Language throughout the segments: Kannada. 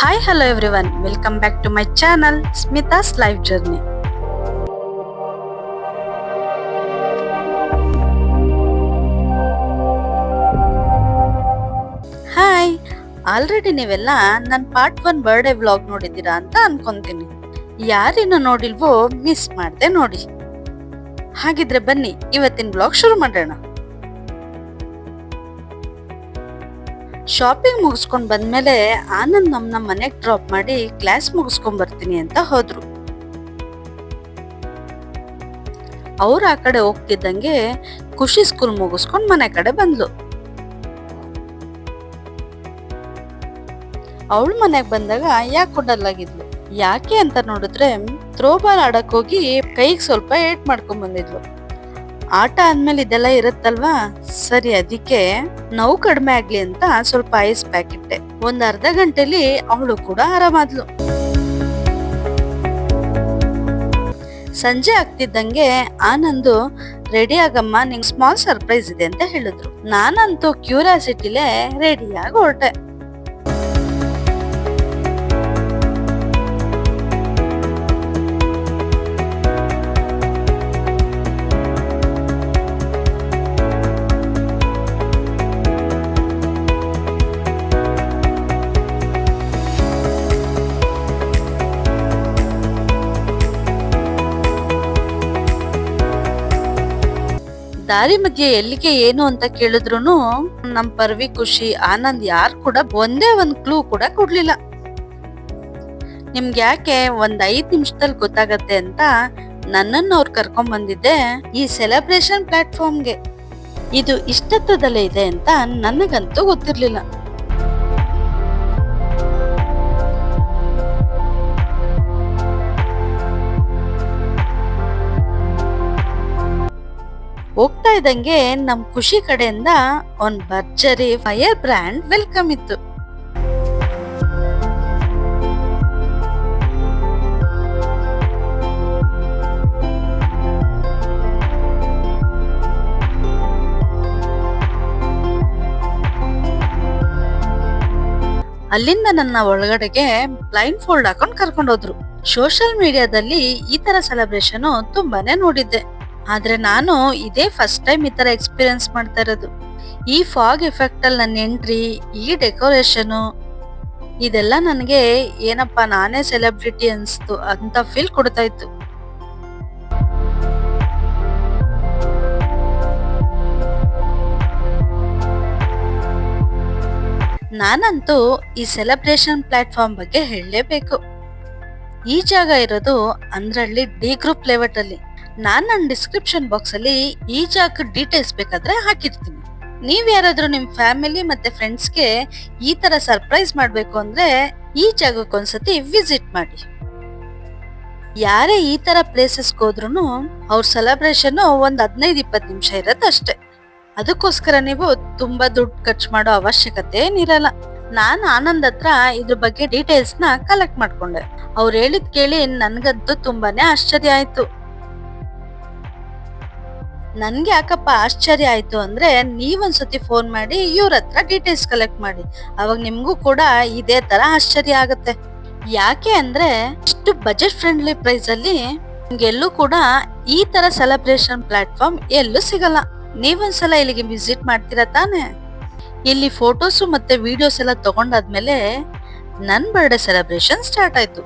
Hi, hello everyone. Welcome back to my channel, Smita's Life Journey. Hi, already ನೀವೆಲ್ಲ ನನ್ನ ಪಾರ್ಟ್ 1 ಬರ್ಡೇ ವ್ಲಾಗ್ ನೋಡಿದ್ದೀರಾ ಅಂತ ಅನ್ಕೊಂತೀನಿ. ಯಾರಿನ್ನು ನೋಡಿಲ್ವೋ ಮಿಸ್ ಮಾಡ್ದೆ ನೋಡಿ. ಹಾಗಿದ್ರೆ ಬನ್ನಿ ಇವತ್ತಿನ ವ್ಲಾಗ್ ಶುರು ಮಾಡೋಣ. ಶಾಪಿಂಗ್ ಮುಗಿಸ್ಕೊಂಡ್ ಬಂದ್ಮೇಲೆ ಆನಂದ್ ನಮ್ನ ಮನೆಗ್ ಡ್ರಾಪ್ ಮಾಡಿ ಕ್ಲಾಸ್ ಮುಗಿಸ್ಕೊಂಡ್ ಬರ್ತೀನಿ ಅಂತ ಹೋದ್ರು. ಅವ್ರ ಆ ಕಡೆ ಹೋಗ್ತಿದ್ದಂಗೆ ಖುಷಿ ಸ್ಕೂಲ್ ಮುಗಿಸ್ಕೊಂಡ್ ಮನೆ ಕಡೆ ಬಂದ್ಲು. ಅವಳ ಮನೆಗ್ ಬಂದಾಗ ಯಾಕೆ ಕೊಡಲಾಗಿದ್ಲು, ಯಾಕೆ ಅಂತ ನೋಡಿದ್ರೆ ಥ್ರೋಬಾಲ್ ಆಡಕ್ ಹೋಗಿ ಕೈಗೆ ಸ್ವಲ್ಪ ಏಟ್ ಮಾಡ್ಕೊಂಡ್ ಬಂದಿದ್ಲು. ಆಟ ಆದ್ಮೇಲೆ ಇದೆಲ್ಲ ಇರುತ್ತಲ್ವಾ, ಸರಿ ಅದಕ್ಕೆ ನೋವು ಕಡಿಮೆ ಆಗ್ಲಿ ಅಂತ ಸ್ವಲ್ಪ ಐಸ್ ಪ್ಯಾಕ್ ಇಟ್ಟೆ. ಒಂದ್ ಅರ್ಧ ಗಂಟೆಲಿ ಅವಳು ಕೂಡ ಆರಾಮಾದ್ಲು. ಸಂಜೆ ಆಗ್ತಿದ್ದಂಗೆ ಆನಂದು ರೆಡಿ ಆಗಮ್ಮ, ನಿಂಗ್ ಸ್ಮಾಲ್ ಸರ್ಪ್ರೈಸ್ ಇದೆ ಅಂತ ಹೇಳಿದ್ರು. ನಾನಂತೂ ಕ್ಯೂರಿಯಾಸಿಟಿಲೇ ರೆಡಿಯಾಗಿ ಹೊರಟೆ. ದಾರಿ ಮಧ್ಯೆ ಎಲ್ಲಿಗೆ ಏನು ಅಂತ ಕೇಳಿದ್ರು ನಮ್ ಪರ್ವಿ, ಖುಷಿ, ಆನಂದ್ ಯಾರು ಕೂಡ ಒಂದೇ ಒಂದ್ ಕ್ಲೂ ಕೂಡ ಕೊಡ್ಲಿಲ್ಲ. ನಿಮ್ಗೆ ಯಾಕೆ ಒಂದ್ 5 ನಿಮಿಷದಲ್ಲಿ ಗೊತ್ತಾಗತ್ತೆ ಅಂತ ನನ್ನನ್ನು ಅವ್ರು ಕರ್ಕೊಂಡ್ ಬಂದಿದ್ದೆ ಈ ಸೆಲೆಬ್ರೇಷನ್ ಪ್ಲಾಟ್ಫಾರ್ಮ್ಗೆ. ಇದು ಇಷ್ಟತ್ತದಲ್ಲೇ ಇದೆ ಅಂತ ನನಗಂತೂ ಗೊತ್ತಿರ್ಲಿಲ್ಲ. ಹೋಗ್ತಾ ಇದ್ದಂಗೆ ನಮ್ ಖುಷಿ ಕಡೆಯಿಂದ ಒಂದ್ ಭರ್ಜರಿ ಫೈರ್ ಬ್ರ್ಯಾಂಡ್ ವೆಲ್ಕಮ್ ಇತ್ತು. ಅಲ್ಲಿಂದ ನನ್ನ ಒಳಗಡೆಗೆ ಬ್ಲೈಂಡ್ ಫೋಲ್ಡ್ ಹಾಕೊಂಡ್ ಕರ್ಕೊಂಡು ಹೋದ್ರು. ಸೋಷಿಯಲ್ ಮೀಡಿಯಾದಲ್ಲಿ ಈ ತರ ಸೆಲೆಬ್ರೇಷನ್ ತುಂಬಾನೇ ನೋಡಿದ್ದೆ, ಆದ್ರೆ ನಾನು ಇದೇ ಫಸ್ಟ್ ಟೈಮ್ ಈ ತರ ಎಕ್ಸ್ಪೀರಿಯನ್ಸ್ ಮಾಡ್ತಾ ಇರೋದು. ಈ ಫಾಗ್ ಎಫೆಕ್ಟ್ ಅಲ್ಲಿ ನನ್ನ ಎಂಟ್ರಿ, ಈ ಡೆಕೋರೇಷನ್, ಇದೆಲ್ಲ ನನಗೆ ಏನಪ್ಪಾ ನಾನೇ ಸೆಲೆಬ್ರಿಟಿ ಅನ್ಸ್ತು ಅಂತ ಫೀಲ್ ಕೊಡ್ತಾ ಇತ್ತು. ನಾನಂತೂ ಈ ಸೆಲೆಬ್ರೇಷನ್ ಪ್ಲಾಟ್ಫಾರ್ಮ್ ಬಗ್ಗೆ ಹೇಳಲೇಬೇಕು. ಈ ಜಾಗ ಇರೋದು ಅಂದ್ರಳ್ಳಿ ಡಿ ಗ್ರೂಪ್ ಲೇಔಟ್ ಅಲ್ಲಿ. ನಾನ್ ನನ್ನ ಡಿಸ್ಕ್ರಿಪ್ಷನ್ ಬಾಕ್ಸ್ ಅಲ್ಲಿ ಈ ಜಾಗ ಡೀಟೇಲ್ಸ್ ಬೇಕಾದ್ರೆ ಹಾಕಿರ್ತೀನಿ. ನೀವ್ ಯಾರಾದ್ರೂ ನಿಮ್ ಫ್ಯಾಮಿಲಿ ಮತ್ತೆ ಫ್ರೆಂಡ್ಸ್ಗೆ ಈ ತರ ಸರ್ಪ್ರೈಸ್ ಮಾಡ್ಬೇಕು ಅಂದ್ರೆ ಈ ಜಾಗಕ್ಕೊಂದ್ಸತಿ ವಿಸಿಟ್ ಮಾಡಿ. ಯಾರೇ ಈ ತರ ಪ್ಲೇಸಸ್ಗೆ ಹೋದ್ರು ಅವ್ರ ಸೆಲೆಬ್ರೇಷನ್ ಒಂದ್ 15-20 ನಿಮಿಷ ಇರತ್ತೆ ಅಷ್ಟೇ. ಅದಕ್ಕೋಸ್ಕರ ನೀವು ತುಂಬಾ ದುಡ್ಡು ಖರ್ಚು ಮಾಡೋ ಅವಶ್ಯಕತೆ ಏನಿರಲ್ಲ. ನಾನ್ ಆನಂದ್ ಹತ್ರ ಇದ್ರ ಬಗ್ಗೆ ಡೀಟೇಲ್ಸ್ ನ ಕಲೆಕ್ಟ್ ಮಾಡ್ಕೊಂಡೆ. ಅವ್ರು ಹೇಳಿದ್ ಕೇಳಿ ನನ್ಗಂತೂ ತುಂಬಾನೇ ಆಶ್ಚರ್ಯ ಆಯ್ತು. ನನ್ಗೆ ಯಾಕಪ್ಪ ಆಶ್ಚರ್ಯ ಆಯ್ತು ಅಂದ್ರೆ, ನೀವೊಂದ್ಸತಿ ಫೋನ್ ಮಾಡಿ ಇವ್ರ ಹತ್ರ ಡೀಟೇಲ್ಸ್ ಕಲೆಕ್ಟ್ ಮಾಡಿ, ಅವಾಗ ನಿಮ್ಗೂ ಕೂಡ ಇದೇ ತರ ಆಶ್ಚರ್ಯ ಆಗತ್ತೆ. ಯಾಕೆ ಅಂದ್ರೆ ಇಷ್ಟು ಬಜೆಟ್ ಫ್ರೆಂಡ್ಲಿ ಪ್ರೈಸ್ ಅಲ್ಲಿ ನಿಮ್ಗೆಲ್ಲೂ ಕೂಡ ಈ ತರ ಸೆಲೆಬ್ರೇಷನ್ ಪ್ಲಾಟ್ಫಾರ್ಮ್ ಎಲ್ಲೂ ಸಿಗಲ್ಲ. ನೀವೊಂದ್ಸಲ ಇಲ್ಲಿಗೆ ವಿಸಿಟ್ ಮಾಡ್ತೀರಾ ತಾನೆ? ಇಲ್ಲಿ ಫೋಟೋಸ್ ಮತ್ತೆ ವಿಡಿಯೋಸ್ ಎಲ್ಲ ತಗೊಂಡಾದ್ಮೇಲೆ ನನ್ ಬರ್ಡೇ ಸೆಲೆಬ್ರೇಷನ್ ಸ್ಟಾರ್ಟ್ ಆಯ್ತು.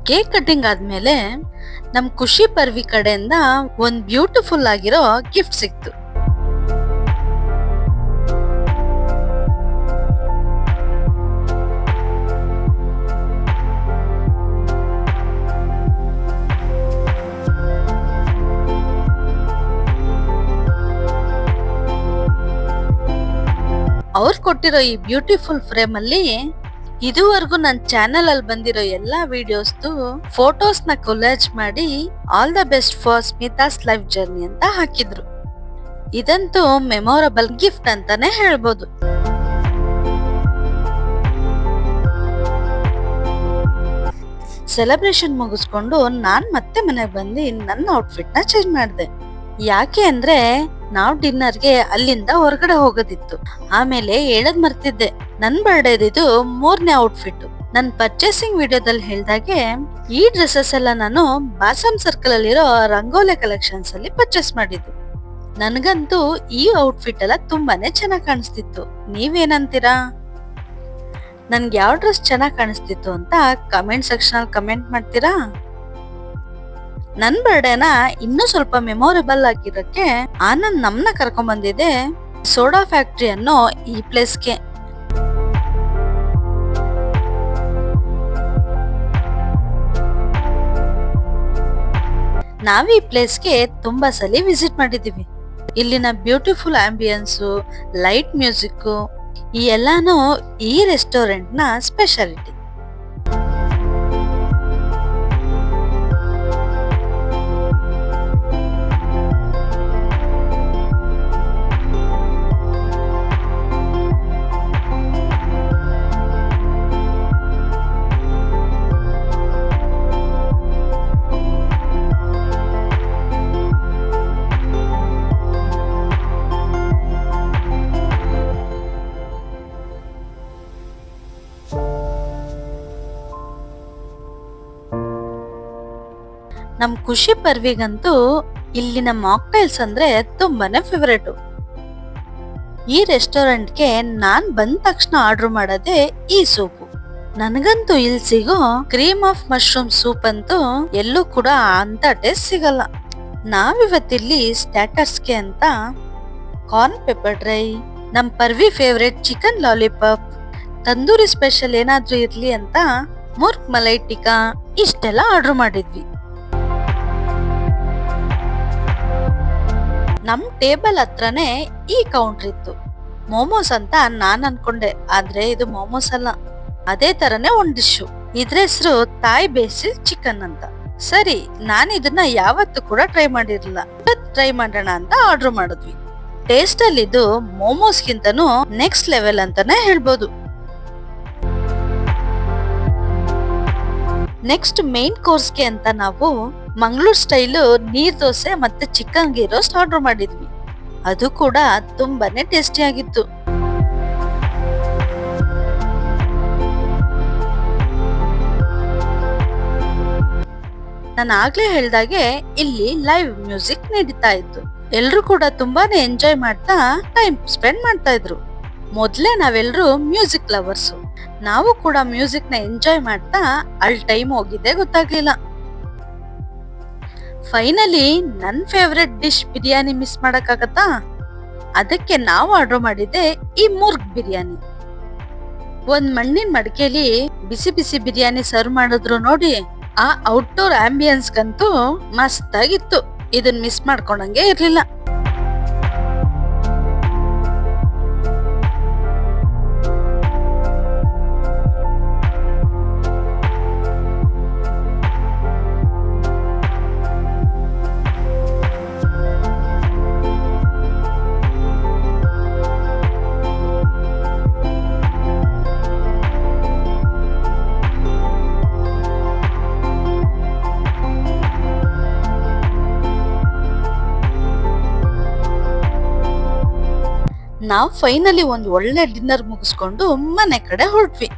ಕೇಕ್ ಕಟಿಂಗ್ ಆದ್ಮೇಲೆ ನಮ್ ಖುಷಿ ಪರ್ವಿ ಕಡೆಯಿಂದ ಒಂದ್ ಬ್ಯೂಟಿಫುಲ್ ಆಗಿರೋ ಗಿಫ್ಟ್ ಸಿಕ್ತು. ಅವ್ರು ಕೊಟ್ಟಿರೋ ಈ ಬ್ಯೂಟಿಫುಲ್ ಫ್ರೇಮ್ ಅಲ್ಲಿ ಇದುವರೆಗೂ ನನ್ನ ಚಾನೆಲ್ ಅಲ್ಲಿ ಬಂದಿರೋ ಎಲ್ಲಾ ವಿಡಿಯೋಸ್ದು ಫೋಟೋಸ್ ನ ಕೊಲಾಜ್ ಮಾಡಿ all the best for Smitha's life journey ಅಂತ ಹಾಕಿದ್ರು. ಇದಂತೂ ಮೆಮೊರಬಲ್ ಗಿಫ್ಟ್ ಅಂತಾನೆ ಹೇಳ್ಬೋದು. ಸೆಲೆಬ್ರೇಷನ್ ಮುಗಿಸ್ಕೊಂಡು ನಾನ್ ಮತ್ತೆ ಮನೆಗೆ ಬಂದು ನನ್ನ ಔಟ್ಫಿಟ್ ನ ಚೇಂಜ್ ಮಾಡಿದೆ. ಯಾಕೆ ಅಂದ್ರೆ ನಾವ್ ಡಿನ್ನರ್ಗೆ ಅಲ್ಲಿಂದ ಹೊರಗಡೆ ಹೋಗೋದಿತ್ತು. ಆಮೇಲೆ ಹೇಳದ್ ಮರ್ತಿದ್ದೆ, ನನ್ ಬರ್ಡೇದಿದು 3ನೇ ಔಟ್ಫಿಟ್. ನನ್ ಪರ್ಚೇಸಿಂಗ್ ವಿಡಿಯೋದಲ್ಲಿ ಹೇಳ್ದಾಗೆ ಈ ಡ್ರೆಸ್ಸಸ್ ಎಲ್ಲ ನಾನು ಬಾಸಮ್ ಸರ್ಕಲ್ ಅಲ್ಲಿರೋ ರಂಗೋಲೆ ಕಲೆಕ್ಷನ್ಸ್ ಅಲ್ಲಿ ಪರ್ಚೇಸ್ ಮಾಡಿದ್ದು. ನನ್ಗಂತೂ ಈ ಔಟ್ಫಿಟ್ ಎಲ್ಲ ತುಂಬಾನೇ ಚೆನ್ನಾಗ್ ಕಾಣಿಸ್ತಿತ್ತು. ನೀವೇನಂತೀರಾ? ನನ್ಗೆ ಯಾವ ಡ್ರೆಸ್ ಚೆನ್ನಾಗ್ ಕಾಣಿಸ್ತಿತ್ತು ಅಂತ ಕಮೆಂಟ್ ಸೆಕ್ಷನ್ ಅಲ್ಲಿ ಕಮೆಂಟ್ ಮಾಡ್ತೀರಾ? ನನ್ ಬರ್ಡೇನ ಇನ್ನೂ ಸ್ವಲ್ಪ ಮೆಮೊರೇಬಲ್ ಆಗಿರಕ್ಕೆ ಆನಂದ್ ನಮ್ನ ಕರ್ಕೊಂಡ್ ಬಂದಿದೆ ಸೋಡಾ ಫ್ಯಾಕ್ಟ್ರಿ ಅನ್ನೋ ಈ ಪ್ಲೇಸ್ಗೆ. ನಾವ್ ಈ ಪ್ಲೇಸ್ಗೆ ತುಂಬಾ ಸಲ ವಿಸಿಟ್ ಮಾಡಿದೀವಿ. ಇಲ್ಲಿನ ಬ್ಯೂಟಿಫುಲ್ ಆಂಬಿಯನ್ಸು, ಲೈಟ್ ಮ್ಯೂಸಿಕ್ ಈ ಎಲ್ಲಾನು ಈ ರೆಸ್ಟೋರೆಂಟ್ ನ ಸ್ಪೆಷಾಲಿಟಿ. ನಮ್ ಖುಷಿ ಪರ್ವಿಗಂತೂ ಇಲ್ಲಿನ ಮಾಕ್ಟೈಲ್ಸ್ ಅಂದ್ರೆ ತುಂಬಾನೇ ಫೇವರೇಟ್. ಈ ರೆಸ್ಟೋರೆಂಟ್ಗೆ ನಾನ್ ಬಂದ ತಕ್ಷಣ ಆರ್ಡರ್ ಮಾಡೋದೇ ಈ ಸೂಪು. ನನಗಂತೂ ಇಲ್ಲಿ ಸಿಗೋ ಕ್ರೀಮ್ ಆಫ್ ಮಶ್ರೂಮ್ ಸೂಪ್ ಅಂತೂ ಎಲ್ಲೂ ಕೂಡ ಅಂತ ಟೇಸ್ಟ್ ಸಿಗಲ್ಲ. ನಾವಿವತ್ತಿಲ್ಲಿ ಸ್ಟಾರ್ಟರ್ಸ್ಗೆ ಅಂತ ಕಾರ್ನ್ ಪೆಪ್ಪರ್ ಡ್ರೈ, ನಮ್ Parvi favourite chicken lollipop, tandoori special ಏನಾದ್ರೂ ಇರ್ಲಿ ಅಂತ ಮುರ್ಕ್ ಮಲೈ ಟಿಕಾ ಇಷ್ಟೆಲ್ಲ ಆರ್ಡರ್ ಮಾಡಿದ್ವಿ. ನಮ್ ಟೇಬಲ್ ಹತ್ರನೇ ಈ ಕೌಂಟರ್ ಇತ್ತು. ಮೋಮೋಸ್ ಅಂತ ನಾನ್ ಅನ್ಕೊಂಡೆ, ಆದ್ರೆ ಇದು ಮೋಮೋಸ್ ಅಲ್ಲ, ಅದೇ ತರನೇ ಒಂದ್ ಡಿಶ್. ಇದ್ರ ಹೆಸರು ತಾಯ್ ಬೇಸಿಲ್ ಚಿಕನ್ ಅಂತ. ಸರಿ, ನಾನ್ ಇದನ್ನ ಯಾವತ್ತೂ ಕೂಡ ಟ್ರೈ ಮಾಡಿರ್ಲಿಲ್ಲ, ಟ್ರೈ ಮಾಡೋಣ ಅಂತ ಆರ್ಡರ್ ಮಾಡಿದ್ವಿ. ಟೇಸ್ಟ್ ಅಲ್ಲಿ ಇದು ಮೋಮೋಸ್ಗಿಂತನೂ ನೆಕ್ಸ್ಟ್ ಲೆವೆಲ್ ಅಂತಾನೆ ಹೇಳ್ಬೋದು. ನೆಕ್ಸ್ಟ್ ಮೇನ್ ಕೋರ್ಸ್ಗೆ ಅಂತ ನಾವು ಮಂಗಳೂರು ಸ್ಟೈಲು ನೀರ್ ದೋಸೆ ಮತ್ತೆ ಚಿಕನ್ ಗೀ ರೋಸ್ಟ್ ಆರ್ಡರ್ ಮಾಡಿದ್ವಿ. ಅದು ಕೂಡ ತುಂಬಾನೇ ಟೇಸ್ಟಿ ಆಗಿತ್ತು. ನಾನು ಆಗ್ಲೇ ಹೇಳ್ದಾಗೆ ಇಲ್ಲಿ ಲೈವ್ ಮ್ಯೂಸಿಕ್ ನಡೀತಾ ಇತ್ತು. ಎಲ್ರು ಕೂಡ ತುಂಬಾನೇ ಎಂಜಾಯ್ ಮಾಡ್ತಾ ಟೈಮ್ ಸ್ಪೆಂಡ್ ಮಾಡ್ತಾ ಇದ್ರು. ಮೊದ್ಲೇ ನಾವೆಲ್ಲರೂ ಮ್ಯೂಸಿಕ್ ಲವರ್ಸು. ನಾವು ಕೂಡ ಮ್ಯೂಸಿಕ್ ನ ಎಂಜಾಯ್ ಮಾಡ್ತಾ ಅಲ್ಲಿ ಟೈಮ್ ಹೋಗಿದ್ದೆ ಗೊತ್ತಾಗ್ಲಿಲ್ಲ. ಫೈನಲಿ ನನ್ ಫೇವ್ರೆಟ್ ಡಿಶ್ ಬಿರಿಯಾನಿ ಮಿಸ್ ಮಾಡಕ್ಕಾಗತ್ತಾ? ಅದಕ್ಕೆ ನಾವು ಆರ್ಡರ್ ಮಾಡಿದ್ದೆ ಈ ಮುರ್ಗ್ ಬಿರಿಯಾನಿ. ಒಂದ್ ಮಣ್ಣಿನ ಮಡಿಕೆಲಿ ಬಿಸಿ ಬಿಸಿ ಬಿರಿಯಾನಿ ಸರ್ವ್ ಮಾಡಿದ್ರು ನೋಡಿ, ಆ ಔಟ್ಡೋರ್ ಆಂಬಿಯನ್ಸ್ಗಂತೂ ಮಸ್ತ್ ಆಗಿತ್ತು. ಇದನ್ ಮಿಸ್ ಮಾಡ್ಕೊಂಡಂಗೆ ಇರ್ಲಿಲ್ಲ. ನಾವು ಫೈನಲಿ ಒಂದು ಒಳ್ಳೆ ಡಿನ್ನರ್ ಮುಗಿಸ್ಕೊಂಡು ಮನೆ ಕಡೆ ಹೊರಟ್ವಿ.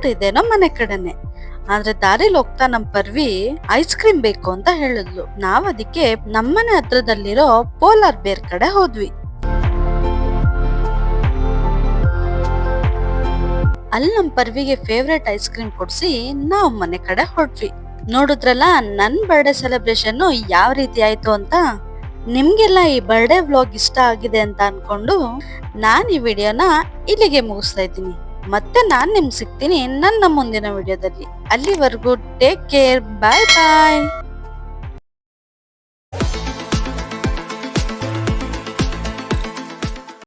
ಹೊರಟಿದ್ದೇನೋ ಮನೆ ಕಡೆನೆ. ಆದ್ರೆ ದಾರಿಲಿ ಹೋಗ್ತಾ ನಮ್ ಪರ್ವಿ ಐಸ್ ಕ್ರೀಮ್ ಬೇಕು ಅಂತ ಹೇಳಿದ್ಲು. ನಾವ್ ಅದಕ್ಕೆ ನಮ್ಮನೆ ಹತ್ರದಲ್ಲಿರೋ ಪೋಲಾರ್ ಬೇರ್ ಕಡೆ ಹೋದ್ವಿ. ಅಲ್ಲಿ ನಮ್ ಪರ್ವಿಗೆ ಫೇವ್ರೆಟ್ ಐಸ್ ಕ್ರೀಮ್ ಕೊಡ್ಸಿ ನಾವ್ ಮನೆ ಕಡೆ ಹೊರಟ್ವಿ. ನೋಡಿದ್ರಲ್ಲ ನನ್ ಬರ್ಡೇ ಸೆಲೆಬ್ರೇಷನ್ ಯಾವ ರೀತಿ ಆಯ್ತು ಅಂತ. ನಿಮ್ಗೆಲ್ಲ ಈ ಬರ್ಡೇ ವ್ಲಾಗ್ ಇಷ್ಟ ಆಗಿದೆ ಅಂತ ಅನ್ಕೊಂಡು ನಾನ್ ಈ ವಿಡಿಯೋನ ಇಲ್ಲಿಗೆ ಮುಗಿಸ್ತಾ ಇದ್ದೀನಿ. ಮತ್ತೆ ನಾನ್ ನಿಮ್ಗೆ ಸಿಗ್ತೀನಿ ನನ್ನ ಮುಂದಿನ ವಿಡಿಯೋದಲ್ಲಿ. ಅಲ್ಲಿವರೆಗೂ ಟೇಕ್ ಕೇರ್, ಬಾಯ್ ಬಾಯ್.